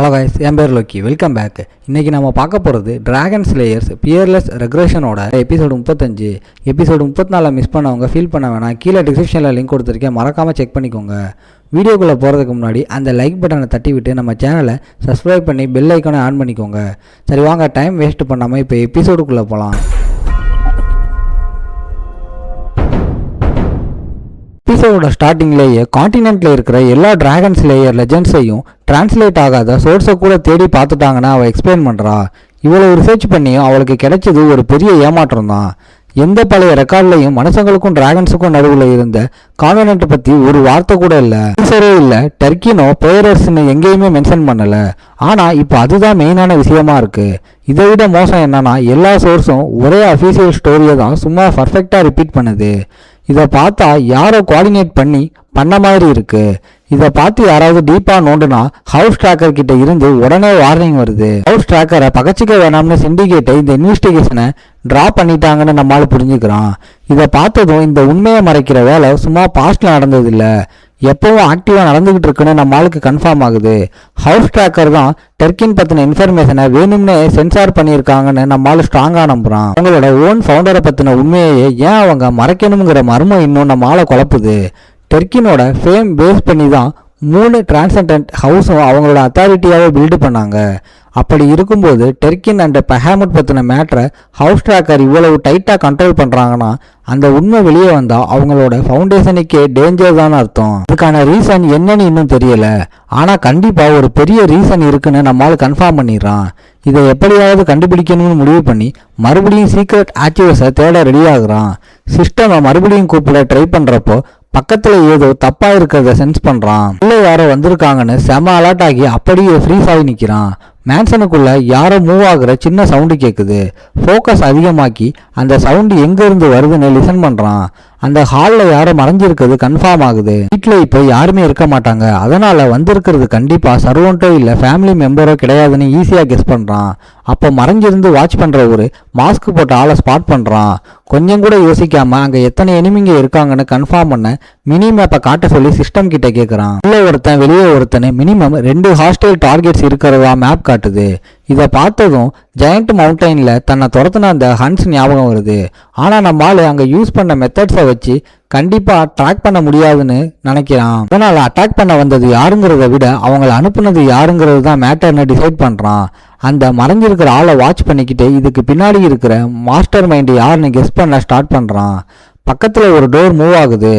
Hello guys, என் பேர் Loki. Welcome back. இன்றைக்கி நம்ம பார்க்க போகிறது டிராகன் ஸ்லேயர்ஸ் பியர்லெஸ் ரெக்ரெஷனோட எபிசோடு 35. எபிசோடு 34 மிஸ் பண்ணவங்க ஃபீல் பண்ண வேணாம். கீழே டிஸ்கிரிப்ஷனில் லிங்க் கொடுத்துருக்கேன், மறக்காமல் செக் பண்ணிக்கோங்க. வீடியோக்குள்ளே போகிறதுக்கு முன்னாடி அந்த லைக் பட்டனை தட்டி விட்டு நம்ம சேனலை சப்ஸ்கிரைப் பண்ணி பெல் ஐக்கானை ஆன் பண்ணிக்கோங்க. சரி வாங்க, டைம் வேஸ்ட் பண்ணாமல் இப்போ எபிசோடுக்குள்ளே போகலாம். எபிசோடோட ஸ்டார்டிங்லேயே காண்டினென்ட்டில் இருக்கிற எல்லா டிராகன் ஸ்லேயர் லெஜெண்ட்ஸையும் டிரான்ஸ்லேட் ஆகாத சோர்ஸை கூட தேடி பார்த்துட்டாங்கன்னு அவள் எக்ஸ்பிளைன் பண்ணுறா. இவ்வளோ ரிசர்ச் பண்ணியும் அவளுக்கு கிடைச்சது ஒரு பெரிய ஏமாற்றம் தான். எந்த பழைய ரெக்கார்ட்லையும் மனுஷங்களுக்கும் டிராகன்ஸுக்கும் நடுவில் இருந்த கான்வெனன்ட் பற்றி ஒரு வார்த்தை கூட இல்லை. ஆன்சரே இல்லை. டர்க்கினோ பேரர்ஸ்ன்னு எங்கேயுமே மென்ஷன் பண்ணலை. ஆனால் இப்போ அதுதான் மெயினான விஷயமா இருக்குது. இதை விட மோசம் என்னன்னா, எல்லா சோர்ஸும் ஒரே அஃபீஷியல் ஸ்டோரியை தான் சும்மா பர்ஃபெக்டாக ரிப்பீட் பண்ணுது. இதை பார்த்தா யாரோ கோஆர்டினேட் பண்ண மாதிரி இருக்கு. இதை பார்த்து யாராவது டீப்பாக நோண்டுனா ஹவுஸ் ட்ராக்கர் கிட்ட இருந்து உடனே வார்னிங் வருது. ஹவுஸ் ட்ராக்கரை பகச்சிக்க வேணாம்னு சிண்டிகேட்டை இந்த இன்வெஸ்டிகேஷனை ட்ரா பண்ணிட்டாங்கன்னு நம்மளால புரிஞ்சுக்கிறான். இதை பார்த்ததும் இந்த உண்மையை மறைக்கிற வேலை சும்மா பாஸ்ட்ல நடந்தது இல்லை, எப்பவும் ஆக்டிவாக நடந்துகிட்டு இருக்குன்னு நம்மளுக்கு கன்ஃபார்ம் ஆகுது. ஹவுஸ் ட்ராக்கர் தான் டர்க்கின் பற்றின இன்ஃபர்மேஷனை வேணும்னே சென்சார் பண்ணியிருக்காங்கன்னு நம்மளால ஸ்ட்ராங்காக நம்புறான். அவங்களோட ஓன் ஃபவுண்டரை பற்றின உண்மையை ஏன் அவங்க மறைக்கணுங்கிற மர்மம் இன்னும் நம்மளால குழப்புது. டர்க்கினோட ஃபேம் பேஸ் பண்ணி தான் 3 டிரான்சென்டன்ட் ஹவுஸும் அவங்களோட அத்தாரிட்டியாகவே பில்டு பண்ணாங்க. அப்படி இருக்கும்போது டர்க்கின் அண்ட் பஹாமட் பற்றின மேட்ரை ஹவுஸ் ட்ராக்கர் இவ்வளவு டைட்டாக கண்ட்ரோல் பண்ணுறாங்கன்னா அந்த உண்மை வெளியே வந்தால் அவங்களோட ஃபவுண்டேஷனுக்கே டேஞ்சர் தான் அர்த்தம். அதுக்கான ரீசன் என்னன்னு இன்னும் தெரியல, ஆனால் கண்டிப்பாக ஒரு பெரிய ரீசன் இருக்குன்னு நம்மளால் கன்ஃபார்ம் பண்ணிடுறான். இதை எப்படியாவது கண்டுபிடிக்கணும்னு முடிவு பண்ணி மறுபடியும் சீக்ரெட் ஆக்டிவ்ஸை தேட ரெடி ஆகுறான். சிஸ்டமை மறுபடியும் கூப்பிட ட்ரை பண்ணுறப்போ பக்கத்தில் ஏதோ தப்பா இருக்கிறத சென்ஸ் பண்றான். உள்ள யாரோ வந்திருக்காங்கன்னு செம அலர்ட் ஆகி அப்படியே ஃப்ரீஸ் ஆகி நிற்கிறான். மேன்சனுக்குள்ள யாரோ மூவ் ஆகுற சின்ன சவுண்டு கேட்குது. ஃபோக்கஸ் அதிகமாக்கி அந்த சவுண்டு எங்க இருந்து வருதுன்னு லிசன் பண்றான். அந்த ஹாலில் யாரோ மறைஞ்சிருக்கிறது கன்ஃபார்ம் ஆகுது. வீட்டில் இப்போ யாருமே இருக்க மாட்டாங்க, அதனால வந்திருக்கிறது கண்டிப்பா சர்வன்ட்டோ இல்லை ஃபேமிலி மெம்பரோ கிடையாதுன்னு ஈஸியாக கெஸ் பண்றான். அப்போ மறைஞ்சிருந்து வாட்ச் பண்ற ஒரு மாஸ்க் போட்ட ஆளை ஸ்பாட் பண்றான். கொஞ்சம் கூட யோசிக்காம அங்கே எத்தனை எனிமிங்க இருக்காங்கன்னு கன்ஃபார்ம் பண்ண மினி மேப்பை காட்ட சொல்லி சிஸ்டம் கிட்ட கேட்குறான். உள்ள ஒருத்தன் வெளியே ஒருத்தன் மினிமம் 2 ஹாஸ்டைல் டார்கெட்ஸ் இருக்கிறதா மேப் காட்டுது. இதை பார்த்ததும் ஜெயண்ட் மவுண்டைன்ல தன்னை துரத்துன அந்த ஹன்ஸ் ஞாபகம் வருது. ஆனால் நம்மளால அங்கே யூஸ் பண்ண மெத்தட்ஸை வச்சு கண்டிப்பாக ட்ராக் பண்ண முடியாதுன்னு நினைக்கிறான். அதனால் அட்டாக் பண்ண வந்தது யாருங்கிறத விட அவங்கள அனுப்புனது யாருங்கிறது தான் மேட்டர்னு டிசைட் பண்ணுறான். அந்த மறைஞ்சிருக்கிற ஆளை வாட்ச் பண்ணிக்கிட்டு இதுக்கு பின்னாடி இருக்கிற மாஸ்டர் மைண்டு யாருன்னு கெஸ் பண்ண ஸ்டார்ட் பண்ணுறான். பக்கத்தில் ஒரு டோர் மூவ் ஆகுது.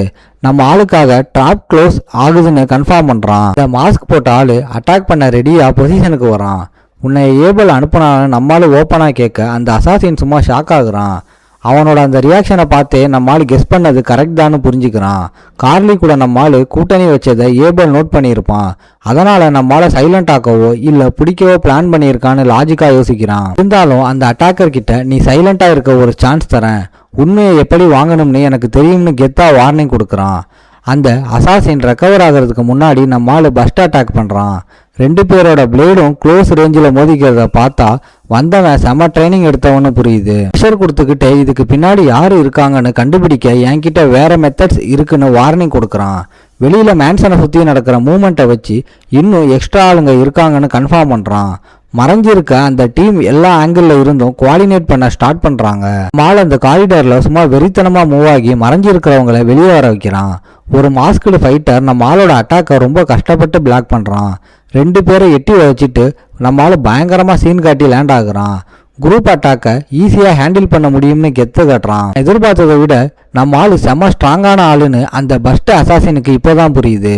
நம்ம ஆளுக்காக ட்ராப் க்ளோஸ் ஆகுதுன்னு கன்ஃபார்ம் பண்ணுறான். இந்த மாஸ்க் போட்ட ஆள் அட்டாக் பண்ண ரெடியாக பொசிஷனுக்கு வரான். உன்னை ஏபிள் அனுப்புனான்னு நம்மளால ஓப்பனாக கேட்க அந்த அசாசின் சும்மா ஷாக் ஆகுறான். அவனோட அந்த ரியாக்ஷனை பார்த்தே நம்மளால கெஸ் பண்ணது கரெக்ட் தான்னு புரிஞ்சுக்கிறான். கார்லி கூட நம்மளால கூட்டணி வச்சதை ஏபிள் நோட் பண்ணியிருப்பான். அதனால நம்மளால சைலண்ட் ஆக்கவோ இல்லை பிடிக்கவோ பிளான் பண்ணியிருக்கான்னு லாஜிக்காக யோசிக்கிறான். இருந்தாலும் அந்த அட்டாக்கர் கிட்ட நீ சைலண்டாக இருக்க ஒரு சான்ஸ் தரேன், உண்மையை எப்படி வாங்கணும்னு எனக்கு தெரியும்னு கெத்தா வார்னிங் கொடுக்குறான். அந்த அசாசின் ரெக்கவர் ஆகிறதுக்கு முன்னாடி நம்மளால பஸ்ட் அட்டாக் பண்ணுறான். 2 பேரோட பிளேடும் க்ளோஸ் ரேஞ்சில் மோதிக்கிறத பார்த்தா வந்தவன் செம ட்ரைனிங் எடுத்தவனு புரியுது. ப்ரெஷர் கொடுத்துக்கிட்டே இதுக்கு பின்னாடி யார் இருக்காங்கன்னு கண்டுபிடிக்க என்கிட்ட வேற மெத்தட்ஸ் இருக்குன்னு வார்னிங் கொடுக்குறான். வெளியில மேன்சனை சுற்றி நடக்கிற மூமெண்ட்டை வச்சு இன்னும் எக்ஸ்ட்ரா ஆளுங்க இருக்காங்கன்னு கன்ஃபார்ம் பண்ணுறான். மறைஞ்சிருக்க அந்த டீம் எல்லா ஆங்கிள் இருந்தும் கோஆர்டினேட் பண்ண ஸ்டார்ட் பண்றாங்க. மால் அந்த காரிடார்ல சும்மா வெறித்தனமா மூவ் ஆகி மறைஞ்சிருக்கிறவங்களை வெளியே வர வைக்கிறான். ஒரு மாஸ்க்டு ஃபைட்டர் நம்ம ஆளோட அட்டாக்கை ரொம்ப கஷ்டப்பட்டு பிளாக் பண்றான். 2 பேரை எட்டி வச்சுட்டு நம்மளால பயங்கரமா சீன் காட்டி லேண்ட் ஆகுறான். குரூப் அட்டாக்கை ஈஸியாக ஹேண்டில் பண்ண முடியும்னு கெத்து காட்டுறான். எதிர்பார்த்ததை விட நம்ம ஆளு செம்ம ஸ்ட்ராங்கான ஆளுன்னு அந்த பஸ்ட் அசாசினுக்கு இப்போதான் புரியுது.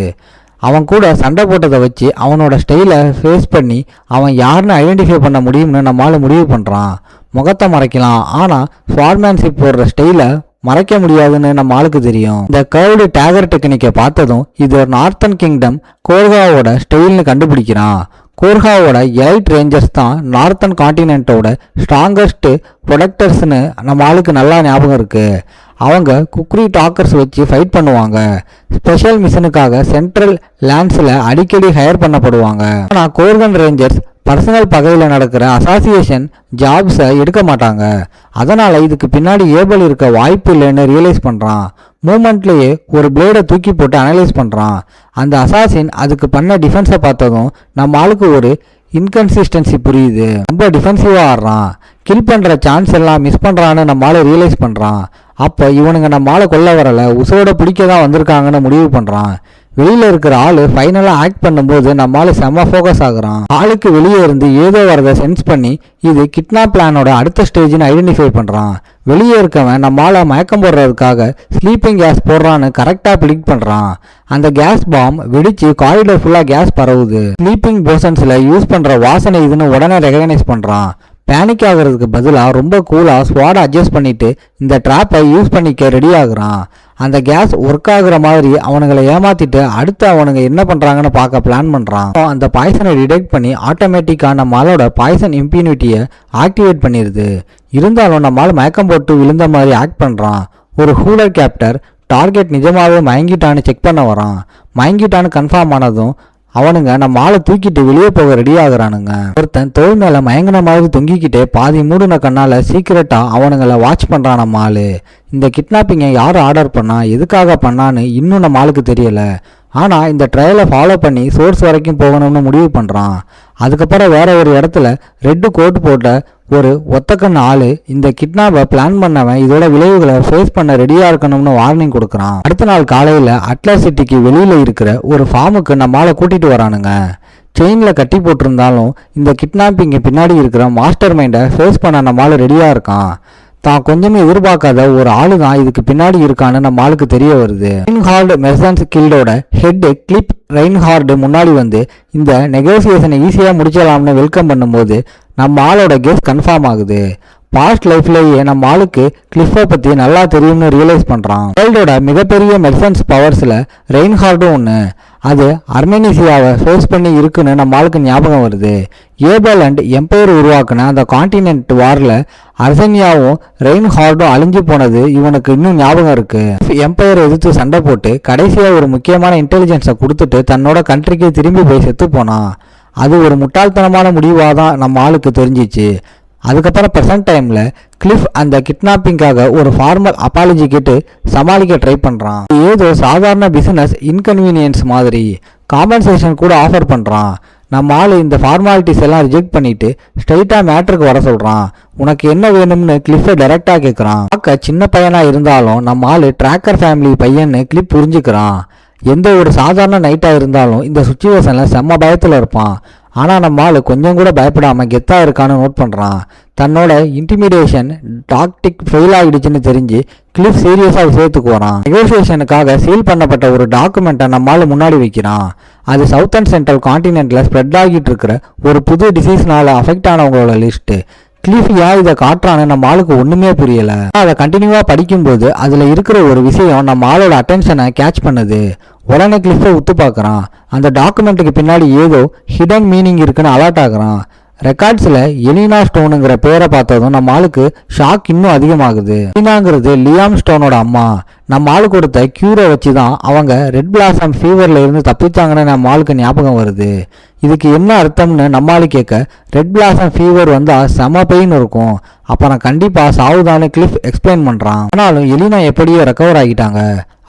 அவன் கூட சண்டை போட்டதை வச்சு அவனோட ஸ்டைலை ஃபேஸ் பண்ணி அவன் யாருன்னு ஐடென்டிஃபை பண்ண முடியும்னு நம்மளால முடிவு பண்ணுறான். முகத்தை மறைக்கலாம், ஆனால் ஸ்வார்மேன்ஷிப் போடுற ஸ்டைலை மறைக்க முடியாதுன்னு நம்ம ஆளுக்கு தெரியும். இந்த கர்வ்டு டேகர் டெக்னிக்கை பார்த்ததும் இது ஒரு நார்த்தன் கிங்டம் கோர்காவோட ஸ்டைல்னு கண்டுபிடிக்கிறான். கோர்காவோட எலைட் ரேஞ்சர்ஸ் தான் நார்த்தன் காண்டினென்ட்டோட ஸ்ட்ராங்கஸ்ட் ப்ரொடக்டர்ஸ்னு நம்ம ஆளுக்கு நல்லா ஞாபகம் இருக்கு. அவங்க குக்ரி டாக்கர்ஸ் வச்சு ஃபைட் பண்ணுவாங்க. ஸ்பெஷல் மிஷனுக்காக சென்ட்ரல் லேண்ட்ஸில் அடிக்கடி ஹையர் பண்ணப்படுவாங்க. ஆனால் கோர்கன் ரேஞ்சர்ஸ் பர்சனல் பகையில் நடக்கிற அசோசியேஷன் ஜாப்ஸை எடுக்க மாட்டாங்க. அதனால் இதுக்கு பின்னாடி ஏபிள் இருக்க வாய்ப்பு இல்லைன்னு ரியலைஸ் பண்ணுறான். மூமெண்ட்லேயே ஒரு பிளேடை தூக்கி போட்டு அனலைஸ் பண்ணுறான். அந்த அசாசின் அதுக்கு பண்ண டிஃபென்ஸை பார்த்ததும் நம்ம ஆளுக்கு ஒரு இன்கன்சிஸ்டன்சி புரியுது. ரொம்ப டிஃபென்சிவாக ஆடுறான். கில் பண்ணுற சான்ஸ் எல்லாம் மிஸ் பண்ணுறான்னு நம்மளால ரியலைஸ் பண்ணுறான். அப்போ இவனுங்க நம்மளால கொல்ல வரலை, உசோட பிடிக்க தான் வந்திருக்காங்கன்னு முடிவு பண்ணுறான். வெளியில் இருக்கிற ஆள் ஃபைனலாக ஆக்ட் பண்ணும்போது நம்மளால செம்ம ஃபோக்கஸ் ஆகுறான். ஆளுக்கு வெளியே இருந்து ஏதோ வரதை சென்ஸ் பண்ணி இது கிட்னாப் பிளானோட அடுத்த ஸ்டேஜ்னு ஐடென்டிஃபை பண்ணுறான். வெளியே இருக்கவன் நம்மளால மயக்கம் போடுறதுக்காக ஸ்லீப்பிங் கேஸ் போடுறான்னு கரெக்டாக ப்ரிடிக்ட் பண்ணுறான். அந்த கேஸ் பாம் வெடிச்சு காரிடர் ஃபுல்லாக கேஸ் பரவுது. ஸ்லீப்பிங் போர்ஷன்ஸில் யூஸ் பண்ணுற வாசனை இதுன்னு உடனே ரெகனைஸ் பண்ணுறான். பேனிக் ஆகிறதுக்கு பதிலாக ரொம்ப கூலாக ஸ்வாடை அட்ஜஸ்ட் பண்ணிட்டு இந்த ட்ராப்பை யூஸ் பண்ணிக்க ரெடி ஆகுறான். அந்த கேஸ் ஒர்க் ஆகுற மாதிரி அவனுங்களை ஏமாத்திட்டு அடுத்து அவனுங்க என்ன பண்ணுறாங்கன்னு பார்க்க பிளான் பண்ணுறான். அந்த பாய்சனை டிடெக்ட் பண்ணி ஆட்டோமேட்டிக்காக நம்மளோட பாய்சன் இம்யூனிட்டியை ஆக்டிவேட் பண்ணிடுது. இருந்தாலும் நம்மளால் மயக்கம் போட்டு விழுந்த மாதிரி ஆக்ட் பண்ணுறான். ஒரு ஹூலர் கேப்டர் டார்கெட் நிஜமாகவே மயங்கிட்டான்னு செக் பண்ண வரான். மயங்கிட்டான்னு கன்ஃபார்ம் ஆனதும் அவனுங்க நம்ம ஆளை தூக்கிட்டு வெளியே போக ரெடி ஆகுறானுங்க. ஒருத்தன் தோல் மேல மயங்கின மாதிரி தொங்கிக்கிட்டே பாதி மூடுன கண்ணால சீக்கிரட்டா அவனுங்களை வாட்ச் பண்றான் நம்ம ஆளு. இந்த கிட்னாப்பிங்கை யார் ஆர்டர் பண்ணா, எதுக்காக பண்ணான்னு இன்னும் நம்ம ஆளுக்கு தெரியல. ஆனா இந்த ட்ரையலை ஃபாலோ பண்ணி சோர்ஸ் வரைக்கும் போகணும்னு முடிவு பண்றான். அதுக்கப்புறம் வேற ஒரு இடத்துல ரெட்டு கோட் போட்ட ஒரு ஒத்தக்கண்ண ஆளு இந்த கிட்னாப்பை பிளான் பண்ணவன் இதோட விளைவுகளை ஃபேஸ் பண்ண ரெடியா இருக்கணும்னு வார்னிங் கொடுக்குறான். அடுத்த நாள் காலையில அட்லாஸ் சிட்டிக்கு வெளியில இருக்கிற ஒரு ஃபார்முக்கு நம்மளால கூட்டிட்டு வரானுங்க. செயின்ல கட்டி போட்டிருந்தாலும் இந்த கிட்னாப்பிங்க பின்னாடி இருக்கிற மாஸ்டர் மைண்டை ஃபேஸ் பண்ண நம்மளால ரெடியா இருக்கான். தான் கொஞ்சமே எதிர்பார்க்காத ஒரு ஆளு தான் இதுக்கு பின்னாடி இருக்கான்னு நம்ம ஆளுக்கு தெரிய வருது. ரெயின்ஹார்டு மெர்சன்ஸ் கில்டோட ஹெட் கிளிப் ரெயின்ஹார்டு முன்னாடி வந்து இந்த நெகோசியேஷனை ஈஸியாக முடிச்சலாம்னு வெல்கம் பண்ணும்போது நம்ம ஆளோட கெஸ் கன்ஃபார்ம் ஆகுது. பாஸ்ட் லைஃப்லேயே நம்ம ஆளுக்கு கிளிஃபை பற்றி நல்லா தெரியும்னு ரியலைஸ் பண்ணுறான். வேர்ல்டோட மிகப்பெரிய மெர்சன்ஸ் பவர்ஸில் ரெயின்ஹார்டும் ஒன்று. அது அர்மேனிசியாவை ஃபேஸ் பண்ணி இருக்குன்னு நம்ம ஆளுக்கு ஞாபகம் வருது. ஏபல் அண்ட் எம்பையர் உருவாக்குன அந்த கான்டினென்ட் வாரில் அர்செனியாவும் ரெயின்ஹார்டும் அழிஞ்சு போனது இவனுக்கு இன்னும் ஞாபகம் இருக்கு. எம்பையரை எதிர்த்து சண்டை போட்டு கடைசியாக ஒரு முக்கியமான இன்டெலிஜென்ஸை கொடுத்துட்டு தன்னோட கண்ட்ரிக்கு திரும்பி போய் செத்து போனான். அது ஒரு முட்டாள்தனமான முடிவாக தான் நம்ம ஆளுக்கு தெரிஞ்சிச்சு. அதுக்கப்புறம் ப்ரெசன்ட் டைமில் கிளிஃப் அந்த கிட்னாப்பிங்காக ஒரு ஃபார்மல் அப்பாலஜி கேட்டு சமாளிக்க ட்ரை பண்ணுறான். ஏதோ சாதாரண பிஸ்னஸ் இன்கன்வீனியன்ஸ் மாதிரி காம்பன்சேஷன் கூட ஆஃபர் பண்ணுறான். நம்ம ஆள் இந்த ஃபார்மாலிட்டிஸ் எல்லாம் ரிஜெக்ட் பண்ணிட்டு ஸ்ட்ரைட்டாக மேட்ருக்கு வர சொல்கிறான். உனக்கு என்ன வேணும்னு கிளிஃபை டைரெக்டாக கேட்குறான். பார்க்க சின்ன பையனாக இருந்தாலும் நம்ம ஆள் ட்ராக்கர் ஃபேமிலி பையன்னு கிளிப் புரிஞ்சுக்கிறான். எந்த ஒரு சாதாரண நைட்டாக இருந்தாலும் இந்த சுச்சுவேஷனில் செம்ம பயத்தில் இருப்பான். ஆனால் நம்ம ஆள் கொஞ்சம் கூட பயப்படாமல் கெத்தாக இருக்கான்னு நோட் பண்ணுறான். தன்னோட இன்டிமிடேஷன் டாக்டிக் ஃபெயில் ஆகிடுச்சுன்னு தெரிஞ்சு கிளிஃப் சீரியஸாக விஷயத்துக்கு வரான். நெகோசியேஷனுக்காக சீல் பண்ணப்பட்ட ஒரு டாக்குமெண்ட்டை நம்மளால் முன்னாடி வைக்கிறான். அது சவுத் அண்ட் சென்ட்ரல் கான்டினென்ட்டில் ஸ்ப்ரெட் ஆகிட்டு இருக்கிற ஒரு புது டிசீஸ்னால அஃபெக்ட் ஆனவங்களோட லிஸ்ட்டு. கிளிஃப் ஏன் இதை காட்டுறான்னு நம்ம ஆளுக்கு ஒன்றுமே புரியலை. அதை கண்டினியூவாக படிக்கும்போது அதில் இருக்கிற ஒரு விஷயம் நம்ம ஆளோட அட்டென்ஷனை கேட்ச் பண்ணுது. உடனே கிளிஃபை உத்து பார்க்குறான். அந்த டாக்குமெண்ட்டுக்கு பின்னாடி ஏதோ ஹிடன் மீனிங் இருக்குன்னு அலர்ட் ஆகுறான். ரெக்கார்ட்ஸில் எலினா ஸ்டோனுங்கிற பேரை பார்த்ததும் நம்ம ஆளுக்கு ஷாக் இன்னும் அதிகமாகுது. எலினாங்கிறது லியாம் ஸ்டோனோட அம்மா. நம்ம ஆளு கொடுத்த க்யூரை வச்சு தான் அவங்க ரெட் பிளாசம் ஃபீவரில் இருந்து தப்பிச்சாங்கன்னு நம்ம ஆளுக்கு ஞாபகம் வருது. இதுக்கு என்ன அர்த்தம்னு நம்ம ஆளு கேட்க, ரெட் பிளாசம் ஃபீவர் வந்தால் செம பெயின் இருக்கும், அப்புறம் கண்டிப்பாக சாவுதான்னு கிளிஃப் எக்ஸ்பிளைன் பண்ணுறான். ஆனாலும் எலினா எப்படியோ ரெக்கவர் ஆகிட்டாங்க.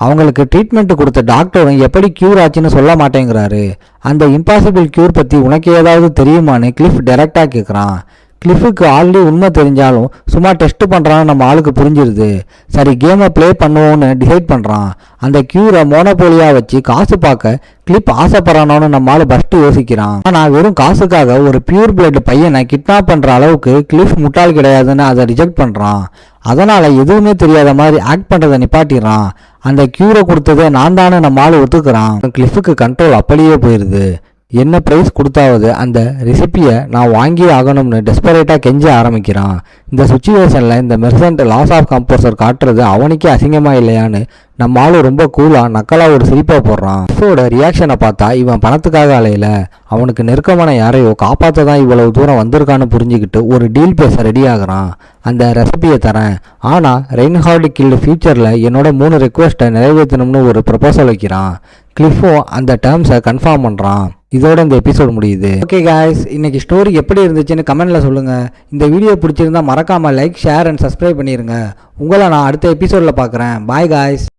அவங்களுக்கு ட்ரீட்மெண்ட் கொடுத்த டாக்டரும் எப்படி க்யூர் ஆச்சுன்னு சொல்ல மாட்டேங்கிறாரு. அந்த இம்பாசிபிள் க்யூர் பற்றி உனக்கு ஏதாவது தெரியுமான்னு கிளிஃப் டைரெக்டாக கேட்குறான். கிளிஃபுக்கு ஆல்ரெடி உண்மை தெரிஞ்சாலும் சும்மா டெஸ்ட் பண்ணுறான்னு நம்ம ஆளுக்கு புரிஞ்சிருது. சரி, கேமை ப்ளே பண்ணுவோன்னு டிசைட் பண்ணுறான். அந்த க்யூரை மோனோபோலியாக வச்சு காசு பார்க்க கிளிப் ஆசைப்படுறானோன்னு நம்ம ஆள் ஃபஸ்ட்டு யோசிக்கிறான். ஆனால் வெறும் காசுக்காக ஒரு பியூர் பிளட் பையனை கிட்னாப் பண்ணுற அளவுக்கு கிளிஃப் முட்டாள் கிடையாதுன்னு அதை ரிஜெக்ட் பண்ணுறான். அதனால் எதுவுமே தெரியாத மாதிரி ஆக்ட் பண்ணுறதை நிப்பாட்டிடுறான். அந்த க்யூரை கொடுத்ததே நான் தானே நம்ம ஆள் ஒத்துக்கிறான். கிளிஃபுக்கு கண்ட்ரோல் அப்படியே போயிடுது. என்ன ப்ரைஸ் கொடுத்தாவது அந்த ரெசிபியை நான் வாங்கி ஆகணும்னு டெஸ்பரேட்டாக கெஞ்ச ஆரம்பிக்கிறான். இந்த சுச்சுவேஷனில் இந்த மெர்சன்ட் லாஸ் ஆஃப் கம்போசர் காட்டுறது அவனுக்கே அசிங்கமாக இல்லையான்னு நம்ம ஆளு ரொம்ப கூலாக நக்கலாக ஒரு சிரிப்பாக போடுறான். கிளிஃபோட ரியாக்ஷனை பார்த்தா இவன் பணத்துக்காக அலையில, அவனுக்கு நெருக்கமான யாரையோ காப்பாற்ற தான் இவ்வளவு தூரம் வந்திருக்கான்னு புரிஞ்சுக்கிட்டு ஒரு டீல் பேச ரெடி ஆகுறான். அந்த ரெசிபியை தரேன், ஆனால் ரெயின்ஹார்டு கில்டு ஃபியூச்சரில் என்னோட 3 ரெக்வஸ்ட்டை நிறைவேற்றணும்னு ஒரு ப்ரப்போசல் வைக்கிறான். கிளிஃபோ அந்த டேர்ம்ஸை கன்ஃபார்ம் பண்ணுறான். இதோட இந்த எபிசோட் முடியுது. ஓகே காய்ஸ், இன்னைக்கு ஸ்டோரி எப்படி இருந்துச்சுன்னு கமெண்ட்டில் சொல்லுங்கள். இந்த வீடியோ பிடிச்சிருந்தா மறக்காமல் லைக், ஷேர் அண்ட் சப்ஸ்கிரைப் பண்ணிடுங்க. உங்களை நான் அடுத்த எபிசோடில் பார்க்குறேன். Bye guys.